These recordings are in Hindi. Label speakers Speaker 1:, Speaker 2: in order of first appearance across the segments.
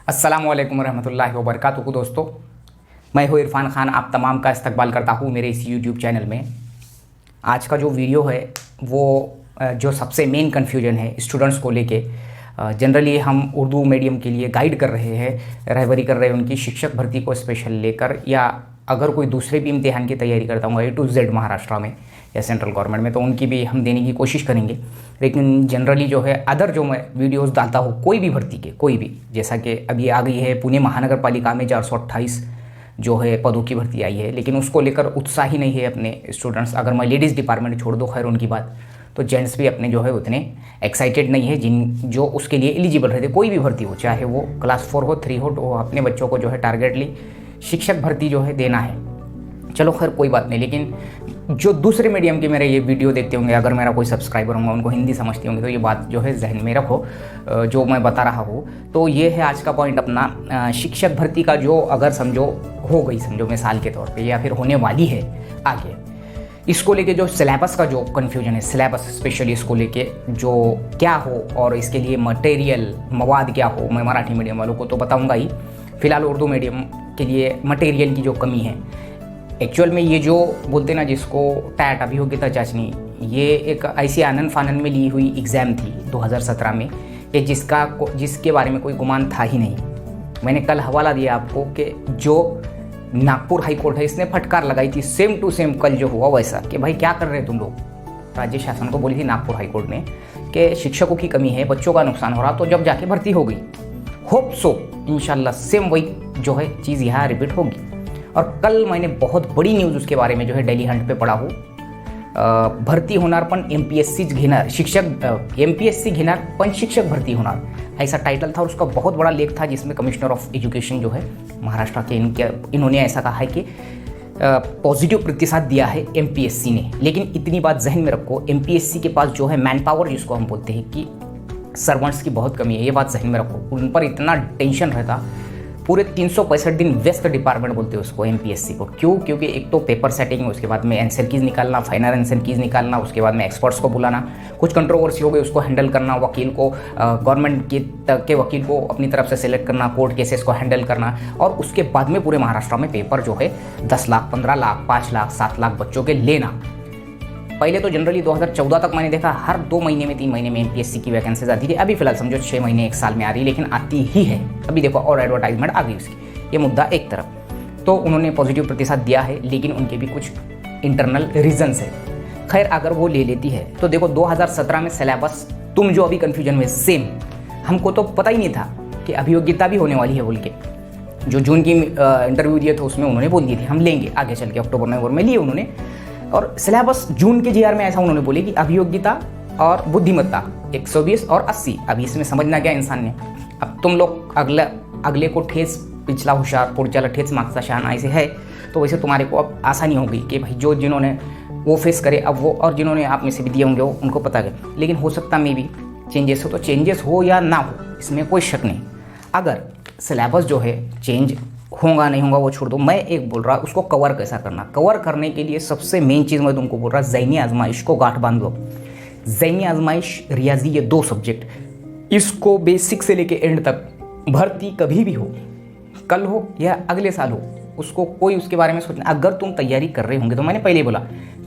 Speaker 1: अस्सलाम वालेकुम रहमतुल्लाहि व बरकातुहू। दोस्तों, मैं हूँ इरफान खान, आप तमाम का इस्तकबाल करता हूँ मेरे इस यूट्यूब चैनल में। आज का जो वीडियो है वो जो सबसे मेन कन्फ्यूजन है स्टूडेंट्स को लेके, जनरली हम उर्दू मीडियम के लिए गाइड कर रहे हैं, रहबरी कर रहे हैं उनकी शिक्षक भर्ती को स्पेशल लेकर, या अगर कोई दूसरे भी इम्तिहान की तैयारी करता हूँ A to Z महाराष्ट्र में या सेंट्रल गवर्नमेंट में, तो उनकी भी हम देने की कोशिश करेंगे। लेकिन जनरली जो है अदर जो मैं वीडियोस डालता हूँ कोई भी भर्ती के, कोई भी, जैसा कि अभी आ गई है पुणे महानगर पालिका में 428 जो है पदों की भर्ती आई है, लेकिन उसको लेकर उत्साह ही नहीं है अपने स्टूडेंट्स। अगर मैं लेडीज़ डिपार्टमेंट छोड़ दो, खैर उनकी बात, तो जेंट्स भी अपने जो है उतने एक्साइटेड नहीं है जो उसके लिए एलिजिबल रहते। कोई भी भर्ती हो, चाहे वो क्लास 4 हो, 3 हो, तो अपने बच्चों को जो है टारगेटली शिक्षक भर्ती जो है देना है। चलो खैर कोई बात नहीं, लेकिन जो दूसरे मीडियम के मेरे ये वीडियो देखते होंगे, अगर मेरा कोई सब्सक्राइबर होंगे, उनको हिंदी समझते होंगे, तो ये बात जो है जहन में रखो जो मैं बता रहा हूँ। तो ये है आज का पॉइंट अपना, शिक्षक भर्ती का जो अगर समझो हो गई, समझो मिसाल के तौर पे, या फिर होने वाली है आगे, इसको लेके जो सिलेबस का जो कन्फ्यूजन है, सिलेबस स्पेशली इसको लेके जो क्या हो और इसके लिए मटेरियल मवाद क्या हो, मैं मराठी मीडियम वालों को तो बताऊँगा ही। फिलहाल उर्दू मीडियम के लिए मटेरियल की जो कमी है, एक्चुअल में ये जो बोलते ना जिसको टैट अभियोग्यता जांचनी, ये एक ऐसी आनन फानन में ली हुई एग्ज़ाम थी 2017 में, कि जिसके बारे में कोई गुमान था ही नहीं। मैंने कल हवाला दिया आपको कि जो नागपुर हाई कोर्ट है, इसने फटकार लगाई थी सेम टू सेम कल जो हुआ वैसा, कि भाई क्या कर रहे तुम लोग। राज्य शासन को बोली थी नागपुर हाई कोर्ट ने कि शिक्षकों की कमी है, बच्चों का नुकसान हो रहा, तो जब जाके भर्ती हो गई। होप सो इंशाल्लाह सेम वही जो है चीज़ यहाँ रिपीट होगी। और कल मैंने बहुत बड़ी न्यूज़ उसके बारे में जो है डेली हंट पे पढ़ा हूँ। भरती होणार पण MPSCच घेणार शिक्षक, MPSC घेणार पण शिक्षक भरती होणार, ऐसा टाइटल था और उसका बहुत बड़ा लेख था, जिसमें कमिश्नर ऑफ एजुकेशन जो है महाराष्ट्र के इन्होंने ऐसा कहा है कि पॉजिटिव प्रतिसाद दिया है MPSC ने। लेकिन इतनी बात जहन में रखो, MPSC के पास जो है मैन पावर, जिसको हम बोलते हैं कि सर्वेंट्स की बहुत कमी है, ये बात जहन में रखो। उन पर इतना टेंशन रहता, पूरे 365 दिन व्यस्त डिपार्टमेंट बोलते हैं उसको MPSC को। क्यों? क्योंकि एक तो पेपर सेटिंग, उसके बाद में आंसर कीज निकालना, फाइनल आंसर कीज निकालना, उसके बाद में एक्सपर्ट्स को बुलाना, कुछ कंट्रोवर्सी हो गई उसको हैंडल करना, वकील को गवर्नमेंट के वकील को अपनी तरफ से सिलेक्ट करना, कोर्ट केसेस को हैंडल करना, और उसके बाद में पूरे महाराष्ट्र में पेपर जो है 10 लाख, 15 लाख, 5 लाख, 7 लाख बच्चों के लेना। पहले तो जनरली 2014 तक मैंने देखा हर 2 महीने में 3 महीने में MPSC की वैकेंसीज आती थी। अभी फिलहाल समझो 6 महीने 1 साल में आ रही है, लेकिन आती ही है। अभी देखो और एडवर्टाइजमेंट आ गई उसकी, ये मुद्दा एक तरफ। तो उन्होंने पॉजिटिव प्रतिसाद दिया है, लेकिन उनके भी कुछ इंटरनल रीजंस है। खैर अगर वो ले लेती है तो देखो 2017 में सिलेबस, तुम जो अभी कन्फ्यूजन में सेम, हमको तो पता ही नहीं था कि अभियोग्यता भी होने वाली है बोल के। जो जून की इंटरव्यू दिए थे उसमें उन्होंने बोल दिए थे हम लेंगे, आगे चल के अक्टूबर नवंबर में लिए उन्होंने। और सिलेबस जून के GR में ऐसा उन्होंने बोले कि अभियोग्यता और बुद्धिमत्ता 120 और 80। अभी इसमें समझना क्या इंसान ने, अब तुम लोग अगले को ठेस पिछला होशियार पुढच्याला ठेच मागचा शहाणा ऐसे है, तो वैसे तुम्हारे को अब आसानी होगी कि भाई जो जिन्होंने वो फेस करे अब वो, और जिन्होंने आप में से भी दिए होंगे वो उनको पता है। लेकिन हो सकता मे भी चेंजेस हो, तो चेंजेस हो या ना हो इसमें कोई शक नहीं। अगर सिलेबस जो है चेंज होगा नहीं होगा वो छोड़ दो, मैं एक बोल रहा उसको कवर कैसा करना। कवर करने के लिए सबसे मेन चीज़ मैं तुमको बोल रहा, ज़हनी आजमाइश को गांठ बांध लो। ज़हनी आजमाइश, रियाजी, ये 2 सब्जेक्ट, इसको बेसिक से लेके एंड तक, भर्ती कभी भी हो, कल हो या अगले साल हो, उसको कोई उसके बारे में सोचना। अगर तुम तैयारी कर रहे होंगे तो मैंने पहले ही बोला,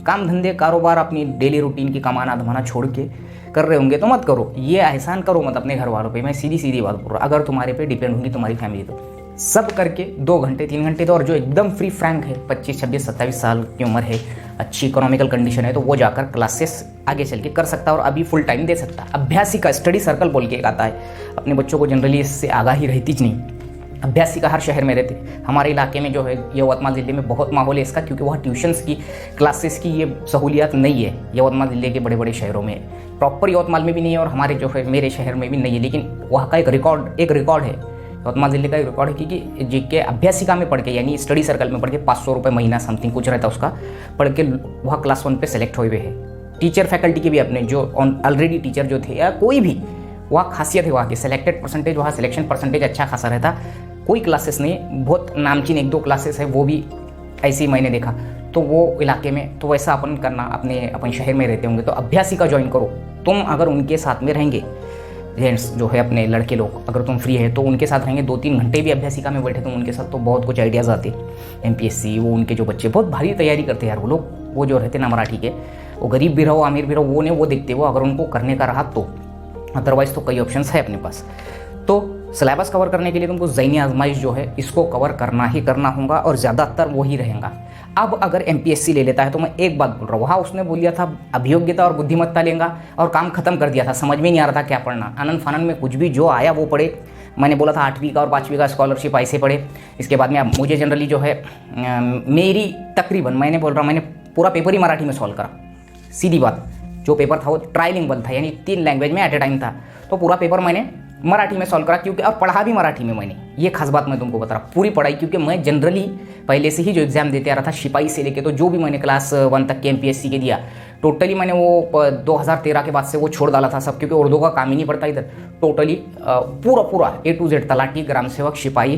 Speaker 1: काम धंधे कारोबार अपनी डेली रूटीन की कमाना धमाना छोड़ के कर रहे होंगे तो मत करो, ये एहसान करो मत अपने घर वालों पे। मैं सीधी बात बोल रहा, अगर तुम्हारे पे डिपेंड होगी तुम्हारी फैमिली, तो सब करके 2 घंटे 3 घंटे तो, और जो एकदम फ्री फ्रैंक है 25 26 27 साल की उम्र है, अच्छी इकोनॉमिकल कंडीशन है, तो वो जाकर क्लासेस आगे चल के कर सकता है और अभी फुल टाइम दे सकता है। अभ्यासी का स्टडी सर्कल बोल के एक आता है, अपने बच्चों को जनरली इससे आगाही रहती ज नहीं। अभ्यासी का हर शहर में रहते, हमारे इलाके में जो है यवतमाल ज़िले में बहुत माहौल है इसका, क्योंकि वहाँ ट्यूशन्स की क्लासेस की ये सहूलियत नहीं है। यवतमाल ज़िले के बड़े बड़े शहरों में, प्रॉपर यवतमाल में भी नहीं है और हमारे जो है मेरे शहर में भी नहीं है, लेकिन वहाँ का एक रिकॉर्ड है, यवतमाल जिले का एक रिकॉर्ड है कि जिसके अभ्यासिका में पढ़ के, यानी स्टडी सर्कल में पढ़ के 500 रुपये महीना समथिंग कुछ रहता है उसका, पढ़ के वहाँ क्लास 1 पे सेलेक्ट हुए है। टीचर फैकल्टी के भी अपने जो ऑलरेडी टीचर जो थे या कोई भी, वहाँ खासियत है वहाँ की, सेलेक्टेड परसेंटेज, वहाँ सिलेक्शन परसेंटेज अच्छा खासा रहता। कोई क्लासेस नहीं, बहुत नामचीन 1-2 क्लासेस है, वो भी ऐसे ही मैंने देखा। तो वो इलाके में तो वैसा अपन करना, अपन शहर में रहते होंगे तो अभ्यासिका ज्वाइन करो। तुम अगर उनके साथ में रहेंगे, जेंट्स जो है अपने लड़के लोग, अगर तुम फ्री है तो उनके साथ रहेंगे, 2-3 घंटे भी अभ्यासिका में बैठे तुम उनके साथ तो बहुत कुछ आइडियाज़ आते। MPSC वो उनके जो बच्चे बहुत भारी तैयारी करते हैं यार वो लोग, वो जो रहते ना मराठी के, वो गरीब भी रहो अमीर भी रहो वो नहीं वो देखते वो, अगर उनको करने का रहा तो, अदरवाइज़ तो कई ऑप्शंस है अपने पास। तो सिलेबस कवर करने के लिए तुमको ज़हनी आजमाइश जो है इसको कवर करना ही करना होगा और ज़्यादातर वो ही रहेगा। अब अगर MPSC ले लेता है तो मैं एक बात बोल रहा हूँ, हाँ उसने बोल दिया था अभियोग्यता और बुद्धिमत्ता लेगा और काम खत्म कर दिया था, समझ में नहीं आ रहा था क्या पढ़ना, आनंद फानंद में कुछ भी जो आया वो पढ़े। मैंने बोला था 8वीं का और 5वीं का स्कॉलरशिप ऐसे पढ़े। इसके बाद में अब मुझे जनरली जो है मेरी तकरीबन मैंने बोल रहा हूँ मैंने पूरा पेपर ही मराठी में सॉल्व करा, सीधी बात। जो पेपर था वो ट्राइलिंगुअल था, यानी 3 लैंग्वेज में एट ए टाइम था, तो पूरा पेपर मैंने मराठी में सॉल्व करा, क्योंकि और पढ़ा भी मराठी में मैंने, ये खास बात मैं तुमको बता रहा, पूरी पढ़ाई, क्योंकि मैं जनरली पहले से ही जो एग्जाम देते आ रहा था सिपाही से लेके, तो जो भी मैंने क्लास 1 तक के MPSC के दिया टोटली मैंने वो 2013 के बाद से वो छोड़ डाला था सब, क्योंकि उर्दू का काम ही नहीं पड़ता इधर। टोटली पूरा A to Z तलाटी, ग्राम सेवक, सिपाही,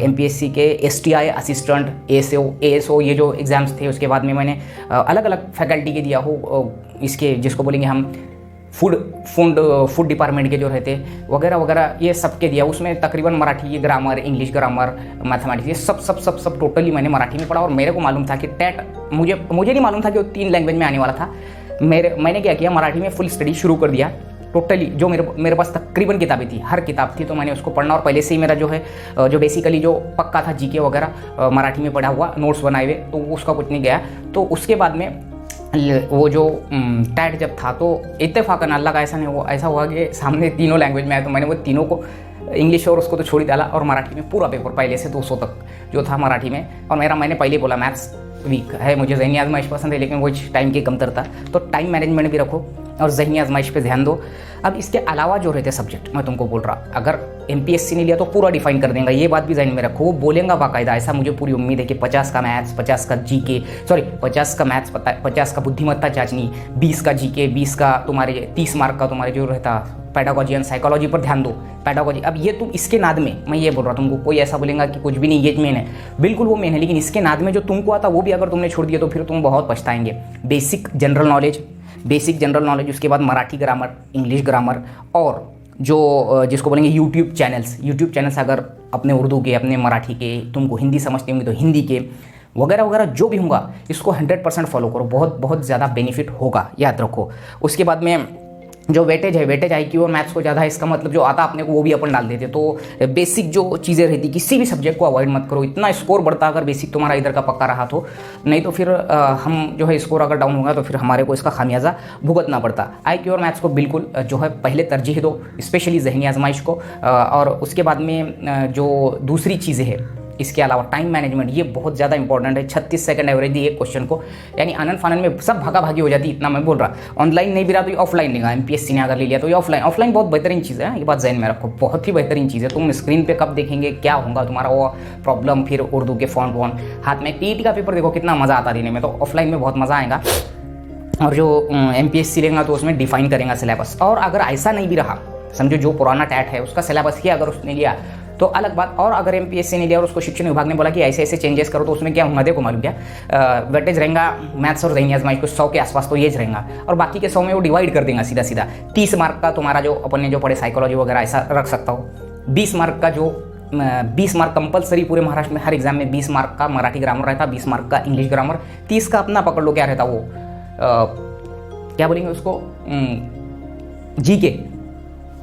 Speaker 1: MPSC के STI असिस्टेंट, ASO ये जो एग्ज़ाम्स थे, उसके बाद में मैंने अलग अलग फैकल्टी के दिया हो, इसके जिसको बोलेंगे हम फूड डिपार्टमेंट के जो रहते वगैरह वगैरह, ये सब के दिया। उसमें तकरीबन Marathi grammar, English grammar, mathematics, ये सब टोटली मैंने मराठी में पढ़ा। और मेरे को मालूम था कि टेट मुझे नहीं मालूम था कि वो 3 लैंग्वेज में आने वाला था। मैंने क्या किया, मराठी में फुल स्टडी शुरू कर दिया। टोटली जो मेरे पास तकरीबन किताबें थी, हर किताब थी, तो मैंने उसको पढ़ना, और पहले से ही मेरा जो है जो बेसिकली जो पक्का था GK वगैरह मराठी में पढ़ा हुआ, नोट्स बनाए हुए, तो उसका कुछ नहीं गया। तो उसके बाद में वो जो टैट जब था तो इत्तेफाकन अल्लाह का ऐसा हुआ कि सामने तीनों लैंग्वेज में आया, तो मैंने वो तीनों को, इंग्लिश और उसको तो छोड़ ही डाला, और मराठी में पूरा पेपर पहले से 200 तक जो था मराठी में। और मैंने पहले बोला मैथ्स वीक है, मुझे ज़हनी आजमाइश पसंद है, लेकिन वो टाइम की कमतरता, तो टाइम मैनेजमेंट भी रखो और ज़हनी आजमाइश पे ध्यान दो। अब इसके अलावा जो रहते सब्जेक्ट मैं तुमको बोल रहा, अगर MPSC ने लिया तो पूरा डिफाइन कर देगा, ये बात भी जहन में रखो, वो बोलेगा बाकायदा, ऐसा मुझे पूरी उम्मीद है कि 50 का मैथ्स, 50 का GK, 50 का मैथ्स, 50 का बुद्धिमत्ता जांचनी, 20 का GK, 20 का तुम्हारे 30 मार्क का तुम्हारे जो रहता पेडागोजी एंड साइकोलॉजी पर ध्यान दो। पेडागोजी, अब ये तुम इसके नाद में, मैं ये बोल रहा तुमको, कोई ऐसा बोलेगा कि कुछ भी नहीं ये मेन है, बिल्कुल वो मेन है, लेकिन इसके नाद में जो तुमको आता वो भी अगर तुमने छोड़ दिया तो फिर तुम बहुत पछताएंगे। बेसिक जनरल नॉलेज, उसके बाद मराठी ग्रामर, इंग्लिश ग्रामर, और जो जिसको बोलेंगे यूट्यूब चैनल्स अगर अपने उर्दू के, अपने मराठी के, तुमको हिंदी समझते होंगे तो हिंदी के वगैरह वगैरह जो भी होगा, इसको 100% फॉलो करो, बहुत ज़्यादा बेनिफिट होगा, याद रखो। उसके बाद में जो वेटेज IQ और मैथ्स को ज़्यादा है, इसका मतलब जो आता अपने को वो भी अपन डाल देते, तो बेसिक जो चीज़ें रहती किसी भी सब्जेक्ट को अवॉइड मत करो। इतना स्कोर बढ़ता अगर बेसिक तुम्हारा इधर का पक्का रहा तो, नहीं तो फिर हम जो है स्कोर अगर डाउन होगा तो फिर हमारे को इसका खामियाजा भुगतना पड़ता। IQ और मैथ्स को बिल्कुल जो है पहले तरजीह दो, स्पेशली ज़हनी आजमाइश को, और उसके बाद में जो दूसरी चीज़ें हैं इसके अलावा टाइम मैनेजमेंट, ये बहुत ज़्यादा इंपॉर्टेंट है। 36 सेकंड एवरेज दी एक क्वेश्चन को, यानी आनंद फानंद में सब भागा भागी हो जाती, इतना मैं बोल रहा। ऑनलाइन नहीं भी रहा तो ये ऑफलाइन लेगा, MPSC ने अगर ले लिया तो ये ऑफलाइन बहुत बेहतरीन चीज़ है, ये बात जहन में रखो, बहुत ही बेहतरीन चीज़ है। तुम स्क्रीन पे कब देखेंगे क्या होगा तुम्हारा वो प्रॉब्लम, फिर उर्दू के फॉन्ट हाथ में, PET का पेपर देखो कितना मज़ा आता देने में, तो ऑफलाइन में बहुत मज़ा आएगा। और जो MPSC लेगा तो उसमें डिफाइन करेगा सिलेबस। और अगर ऐसा नहीं भी रहा, समझो जो पुराना टैट है उसका सिलेबस ही अगर उसने लिया तो अलग बात, और अगर MPSC ने लिया और उसको शिक्षण विभाग ने बोला कि ऐसे चेंजेस करो, तो उसमें क्या होगा देखो मालूम क्या, वेटेज रहेगा मैथ्स और ज़हनी आजमाइश को 100 के आसपास तो ये रहेगा, और बाकी के 100 में वो डिवाइड कर देगा सीधा 30 मार्क का तुम्हारा जो अपन ने जो पढ़े साइकोलॉजी वगैरह ऐसा रख सकता हो। 20 मार्क का जो 20 मार्क कंपलसरी पूरे महाराष्ट्र में हर एग्जाम में 20 मार्क का मराठी ग्रामर रहता, 20 मार्क का इंग्लिश ग्रामर, 30 का अपना पकड़ लो क्या रहता वो क्या बोलेंगे उसको, GK,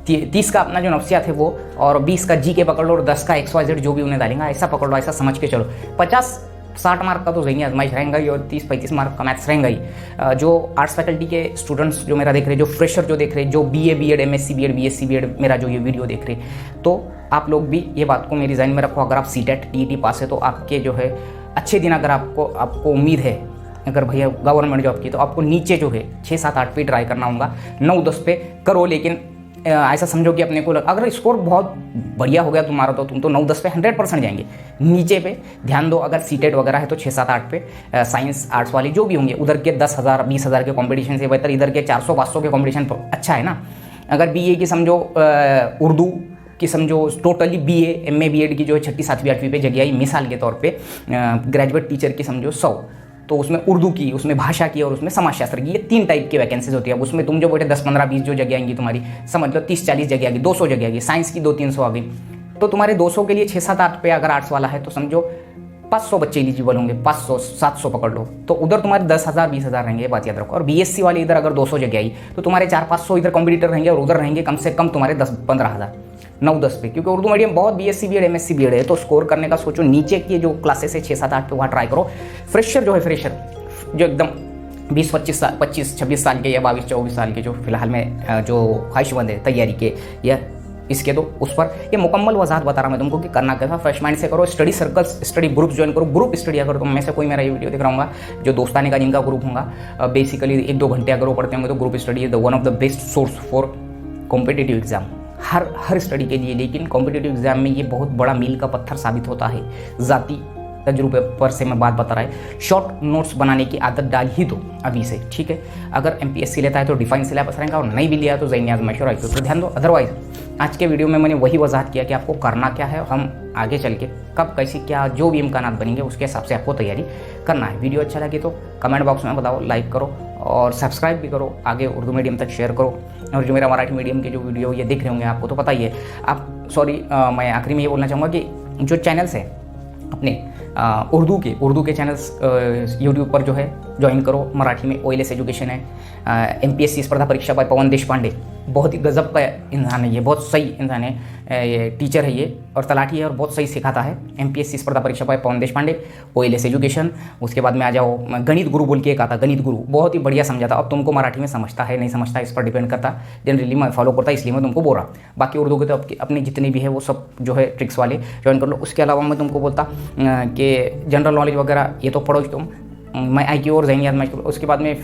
Speaker 1: 30 का अपना जो नफ्सियात है वो, और 20 का GK पकड़ लो, और 10 का XYZ जो भी उन्हें डालेंगे ऐसा पकड़ लो, ऐसा समझ के चलो। 50-60 मार्क का तो ज़हनी आजमाइश रहेगा ही, और 30-35 मार्क का मैथ्स रहेगा ही। जो आर्ट्स फैकल्टी के स्टूडेंट्स जो मेरा देख रहे, जो फ्रेशर जो देख रहे, जो BA BEd MSc BEd BSc BEd मेरा जो ये वीडियो देख रहे, तो आप लोग भी ये बात को मेरी जहन में रखो। अगर आप CTET TET पास है तो आपके जो है अच्छे दिन, अगर आपको उम्मीद है अगर भैया गवर्नमेंट जॉब की, तो आपको नीचे जो है 6-7-8 पे ट्राई करना होगा, 9-10 पे करो। लेकिन ऐसा समझो कि अपने को अगर स्कोर बहुत बढ़िया हो गया तुम्हारा तो तुम तो 9-10 पे 100% जाएंगे। नीचे पे ध्यान दो, अगर CTET वगैरह है तो 6-7-8 पे, साइंस आर्ट्स वाले जो भी होंगे उधर के 10,000-20,000 के कंपटीशन से बेहतर इधर के 400-500 के कंपटीशन अच्छा है ना। अगर BA की समझो उर्दू कि समझो टोटली BA MA BEd की जो है 6ठी 7वीं 8वीं पे जगह आई, मिसाल के तौर पे ग्रेजुएट टीचर की समझो 100, तो उसमें उर्दू की, उसमें भाषा की और उसमें समाजशास्त्र की, ये 3 टाइप की वैकेंसीज होती है। अब उसमें तुम जो बोले 10, 15, 20 जो जगह आएंगी तुम्हारी, समझ लो 30, 40 जगह आएगी, 200 जगह आएगी। साइंस की 200-300 आ गई, तो तुम्हारे 200 के लिए 6, 7, 8 पे अगर आर्ट्स वाला है तो समझो 500 बच्चे एलिजिबल होंगे, 500, 700 पकड़ लो, तो उधर तुम्हारे 10,000, 20,000 रहेंगे, ये बात याद रखो। और बीएससी वाले इधर अगर 200 जगह आई तो तुम्हारे 400-500 इधर कॉम्पिटिटर रहेंगे और उधर रहेंगे कम से कम तुम्हारे 10-15,000, 9-10 पे, क्योंकि उर्दू मीडियम बहुत बीएससी बीएड एमएससी बीएड है। तो स्कोर करने का सोचो, नीचे की जो क्लासेस है 6, 7, 8 पे वहाँ ट्राई करो। फ्रेशर जो है, फ्रेशर जो एकदम 20-25 साल के या 22-24 साल के, जो फिलहाल में जो ख्वाहिशमंद है तैयारी के या इसके, तो उस पर ये मुकम्मल वजाहत बता रहा मैं तुमको कि करना क्या था। फ्रेश माइंड से करो, study circles, study groups join करो। ग्रुप स्टडी अगर तुम में से कोई मेरा ये वीडियो देख रहा हूँ जो दोस्ताने का जिनका ग्रुप होगा, बेसिकली 1-2 घंटे अगर वो पढ़ते होंगे तो group study is the one of the best source for competitive exam, her study के लिए। लेकिन कॉम्पिटिटिव एग्जाम में ये बहुत बड़ा मील का पत्थर साबित होता है। जाती तजुर्बे पर से मैं बात बता रहा है। शॉर्ट नोट्स बनाने की आदत डाल ही दो अभी से, ठीक है। अगर एमपीएससी लेता है तो डिफाइन सिलेबस रहेगा, और नहीं भी लिया तो ज़हनी आज़माइश और आईक्यू पर ध्यान दो। अदरवाइज आज के वीडियो में मैंने वही वजाहत किया कि आपको करना क्या है, हम आगे चल के कब कैसी क्या जो भी इम्कानात बनेंगे उसके हिसाब से आपको तैयारी करना है। वीडियो अच्छा लगे तो कमेंट बॉक्स में बताओ, लाइक करो और सब्सक्राइब भी करो, आगे उर्दू मीडियम तक शेयर करो। और जो मेरा मराठी मीडियम के जो वीडियो ये दिख रहे होंगे आपको तो पता ही है। मैं आखिरी में ये बोलना चाहूँगा कि जो चैनल्स हैं अपने उर्दू के चैनल्स यूट्यूब पर जो है ज्वाइन करो। मराठी में OLS एजुकेशन है, एमपीएससी स्पर्धा परीक्षा बाय पवन देशपांडे, बहुत ही गजब का इंसान है ये, बहुत सही इंसान है, ये टीचर है ये और तलाठी है और बहुत सही सिखाता है। एमपीएससी स्पर्धा परीक्षा बाय पवन देशपांडे, OLS एजुकेशन। उसके बाद में आ जाओ गणित गुरु बोल के एक आता, गणित गुरु बहुत ही बढ़िया समझाता। अब तुमको मराठी में समझता है नहीं समझता इस पर डिपेंड करता, जनरली मैं फॉलो करता इसलिए मैं तुमको बोल रहा। बाकी उर्दू के तो अपने जितने भी है वो सब जो है ट्रिक्स वाले ज्वाइन कर लो। उसके अलावा मैं तुमको बोलता कि जनरल नॉलेज वगैरह ये तो पढ़ो तुम, मैं IQ और ज़हनी आज़माइश। उसके बाद में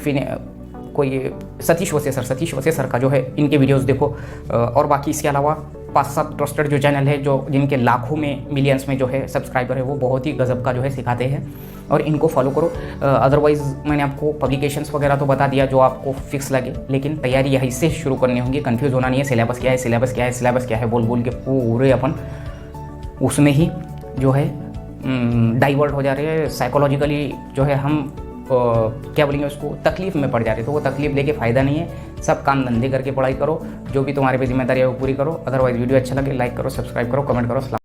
Speaker 1: कोई सतीश वसे सर का जो है इनके वीडियोस देखो। और बाकी इसके अलावा 5-7 ट्रस्टेड जो चैनल है जो जिनके लाखों में मिलियंस में जो है सब्सक्राइबर है, वो बहुत ही गजब का जो है सिखाते हैं और इनको फॉलो करो। अदरवाइज़ मैंने आपको पब्लिकेशंस वगैरह तो बता दिया जो आपको फिक्स लगे, लेकिन तैयारी यहीं से शुरू करनी होगी। कंफ्यूज होना नहीं है, सिलेबस क्या है बोल के पूरे अपन उसमें ही जो है डाइवर्ट हो जा रहे हैं। साइकोलॉजिकली जो है हम क्या बोलेंगे उसको, तकलीफ में पड़ जा रहे हैं। तो वो तकलीफ लेके फ़ायदा नहीं है। सब काम धंधे करके पढ़ाई करो, जो भी तुम्हारे पे जिम्मेदारी है वो पूरी करो। अदरवाइज वीडियो अच्छा लगे लाइक करो, सब्सक्राइब करो, कमेंट करो।